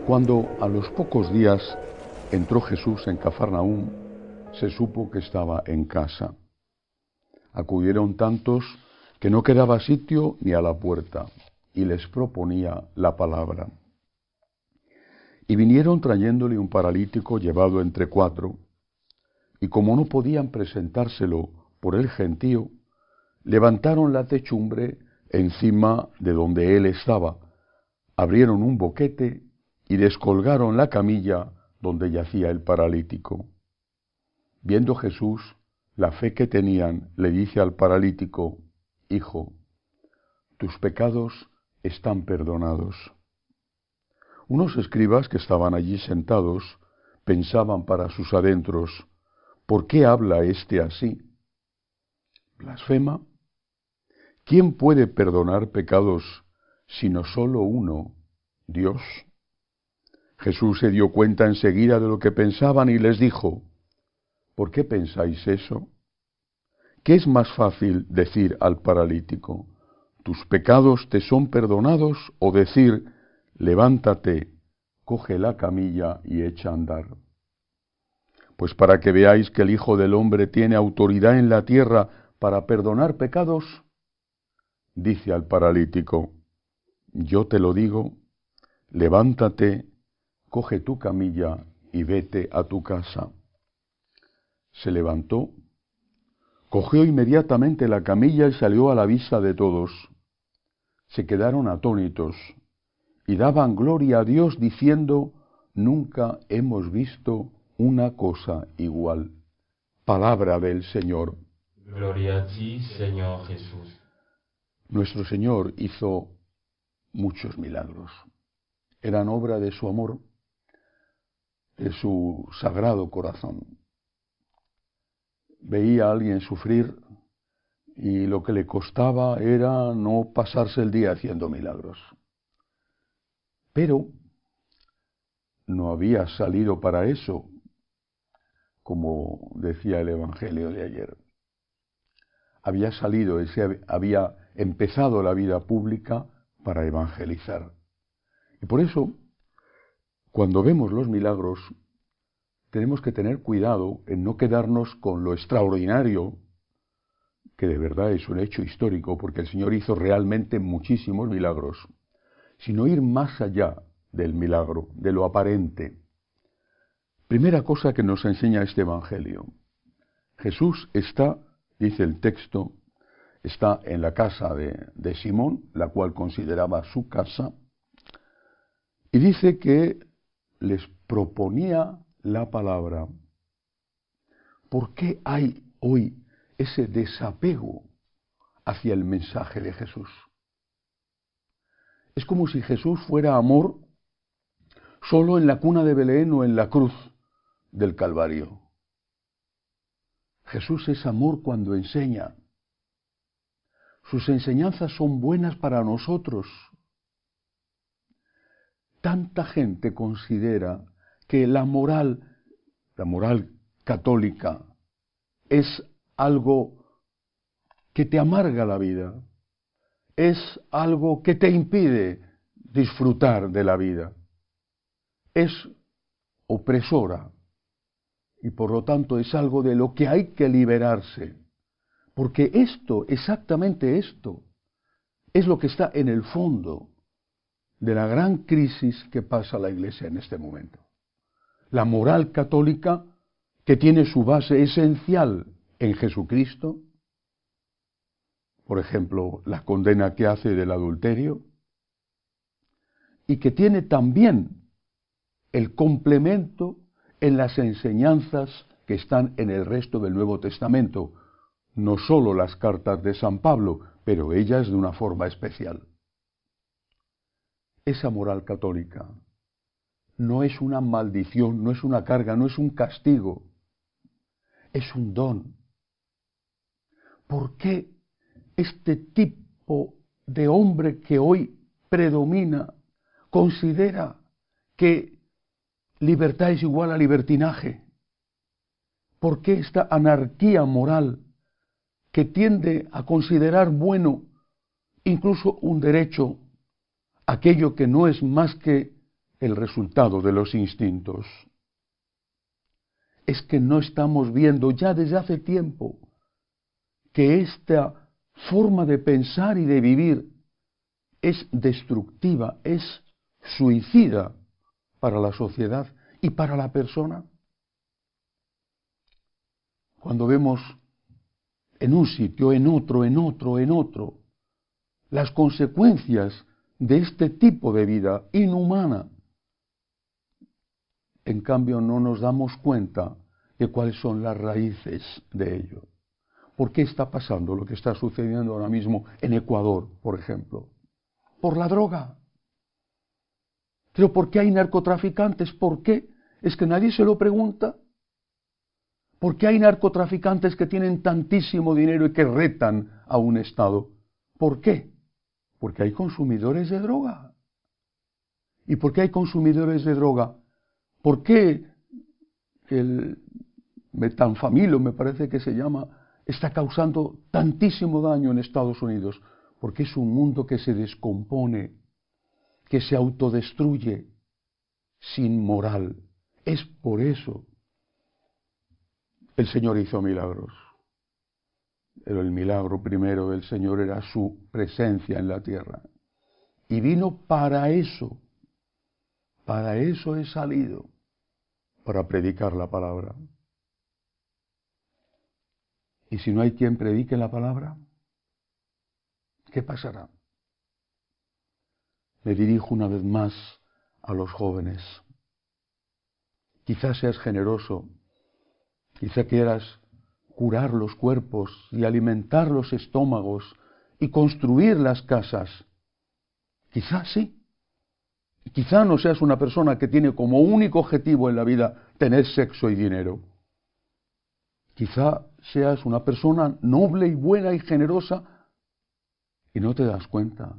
Cuando a los pocos días entró Jesús en Cafarnaúm, se supo que estaba en casa. Acudieron tantos que no quedaba sitio ni a la puerta, y les proponía la palabra. Y vinieron trayéndole un paralítico llevado entre 4, y como no podían presentárselo por el gentío, levantaron la techumbre encima de donde él estaba, abrieron un boquete y descolgaron la camilla donde yacía el paralítico. Viendo Jesús la fe que tenían, le dice al paralítico: Hijo, tus pecados están perdonados. Unos escribas que estaban allí sentados pensaban para sus adentros: ¿por qué habla éste así? ¿Blasfema? ¿Quién puede perdonar pecados sino solo uno, Dios? Jesús se dio cuenta enseguida de lo que pensaban y les dijo: ¿por qué pensáis eso? ¿Qué es más fácil decir al paralítico: tus pecados te son perdonados, o decir: levántate, coge la camilla y echa a andar? Pues para que veáis que el Hijo del Hombre tiene autoridad en la tierra para perdonar pecados, dice al paralítico: yo te lo digo, levántate, coge tu camilla y vete a tu casa. Se levantó, cogió inmediatamente la camilla y salió a la vista de todos. Se quedaron atónitos y daban gloria a Dios diciendo: nunca hemos visto una cosa igual. Palabra del Señor. Gloria a ti, Señor Jesús. Nuestro Señor hizo muchos milagros. Eran obra de su amor, de su sagrado corazón. Veía a alguien sufrir y lo que le costaba era no pasarse el día haciendo milagros. Pero no había salido para eso, como decía el Evangelio de ayer. Había salido, había empezado la vida pública para evangelizar. Y por eso, cuando vemos los milagros, tenemos que tener cuidado en no quedarnos con lo extraordinario, que de verdad es un hecho histórico, porque el Señor hizo realmente muchísimos milagros, sino ir más allá del milagro, de lo aparente. Primera cosa que nos enseña este Evangelio: Jesús está, dice el texto, está en la casa de Simón, la cual consideraba su casa, y dice que les proponía la palabra. ¿Por qué hay hoy ese desapego hacia el mensaje de Jesús? Es como si Jesús fuera amor solo en la cuna de Belén o en la cruz del Calvario. Jesús es amor cuando enseña. Sus enseñanzas son buenas para nosotros. Tanta gente considera que la moral católica, es algo que te amarga la vida, es algo que te impide disfrutar de la vida, es opresora y por lo tanto es algo de lo que hay que liberarse, porque esto, exactamente esto, es lo que está en el fondo de la gran crisis que pasa la Iglesia en este momento. La moral católica, que tiene su base esencial en Jesucristo, por ejemplo, la condena que hace del adulterio, y que tiene también el complemento en las enseñanzas que están en el resto del Nuevo Testamento, no solo las cartas de San Pablo, pero ellas de una forma especial. Esa moral católica no es una maldición, no es una carga, no es un castigo, es un don. ¿Por qué este tipo de hombre que hoy predomina considera que libertad es igual a libertinaje? ¿Por qué esta anarquía moral que tiende a considerar bueno incluso un derecho, aquello que no es más que el resultado de los instintos? Es que no estamos viendo ya desde hace tiempo que esta forma de pensar y de vivir es destructiva, es suicida para la sociedad y para la persona. Cuando vemos en un sitio, en otro, las consecuencias de este tipo de vida inhumana, en cambio no nos damos cuenta de cuáles son las raíces de ello. ¿Por qué está pasando lo que está sucediendo ahora mismo en Ecuador, por ejemplo? Por la droga. ¿Pero por qué hay narcotraficantes? ¿Por qué? ¿Es que nadie se lo pregunta? ¿Por qué hay narcotraficantes que tienen tantísimo dinero y que retan a un Estado? ¿Por qué? Porque hay consumidores de droga. ¿Y por qué hay consumidores de droga? ¿Por qué el metanfamilo, me parece que se llama, está causando tantísimo daño en Estados Unidos? Porque es un mundo que se descompone, que se autodestruye, sin moral. Es por eso el Señor hizo milagros. Pero el milagro primero del Señor era su presencia en la tierra. Y vino para eso. Para eso he salido, para predicar la palabra. Y si no hay quien predique la palabra, ¿qué pasará? Me dirijo una vez más a los jóvenes. Quizás seas generoso, quizá quieras curar los cuerpos y alimentar los estómagos y construir las casas. Quizás sí. Quizá no seas una persona que tiene como único objetivo en la vida tener sexo y dinero. Quizá seas una persona noble y buena y generosa y no te das cuenta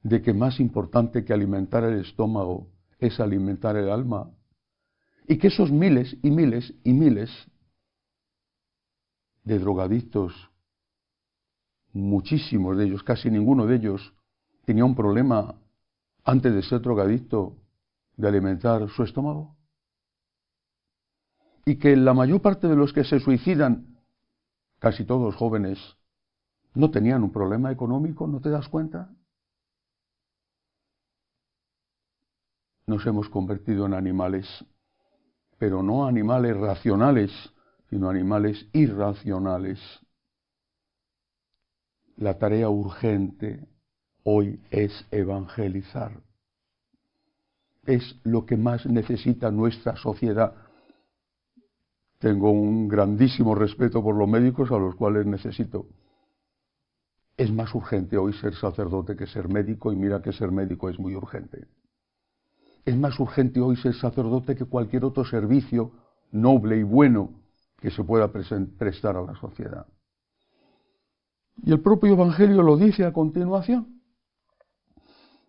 de que más importante que alimentar el estómago es alimentar el alma. Y que esos miles y miles y miles de drogadictos, muchísimos de ellos, casi ninguno de ellos, tenía un problema antes de ser drogadicto de alimentar su estómago. Y que la mayor parte de los que se suicidan, casi todos jóvenes, no tenían un problema económico, ¿no te das cuenta? Nos hemos convertido en animales, pero no animales racionales, sino animales irracionales. La tarea urgente hoy es evangelizar. Es lo que más necesita nuestra sociedad. Tengo un grandísimo respeto por los médicos a los cuales necesito. Es más urgente hoy ser sacerdote que ser médico, y mira que ser médico es muy urgente. Es más urgente hoy ser sacerdote que cualquier otro servicio noble y bueno que se pueda prestar a la sociedad. Y el propio Evangelio lo dice a continuación.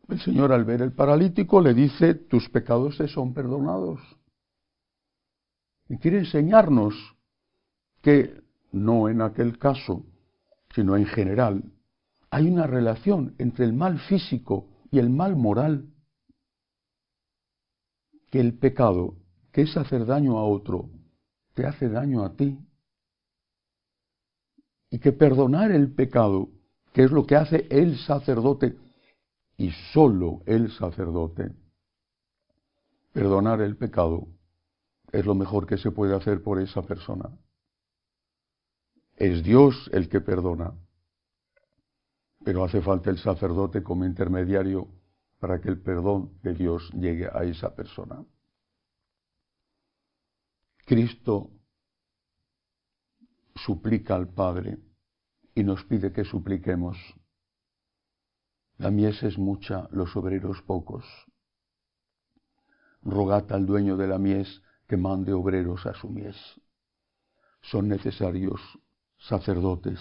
El Señor, al ver el paralítico, le dice: tus pecados te son perdonados. Y quiere enseñarnos que, no en aquel caso, sino en general, hay una relación entre el mal físico y el mal moral. Que el pecado, que es hacer daño a otro, te hace daño a ti. Y que perdonar el pecado, que es lo que hace el sacerdote, y solo el sacerdote, perdonar el pecado es lo mejor que se puede hacer por esa persona. Es Dios el que perdona, pero hace falta el sacerdote como intermediario para que el perdón de Dios llegue a esa persona. Cristo suplica al Padre y nos pide que supliquemos. La mies es mucha, los obreros pocos. Rogad al dueño de la mies que mande obreros a su mies. Son necesarios sacerdotes,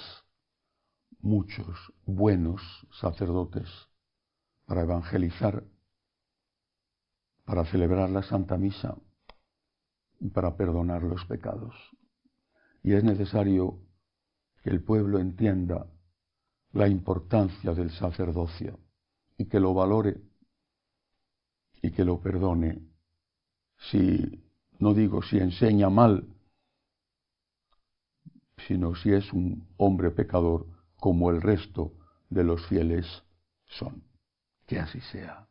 muchos buenos sacerdotes, para evangelizar, para celebrar la Santa Misa, para perdonar los pecados. Y es necesario que el pueblo entienda la importancia del sacerdocio y que lo valore y que lo perdone. Si, no digo si enseña mal, sino si es un hombre pecador como el resto de los fieles son. Que así sea.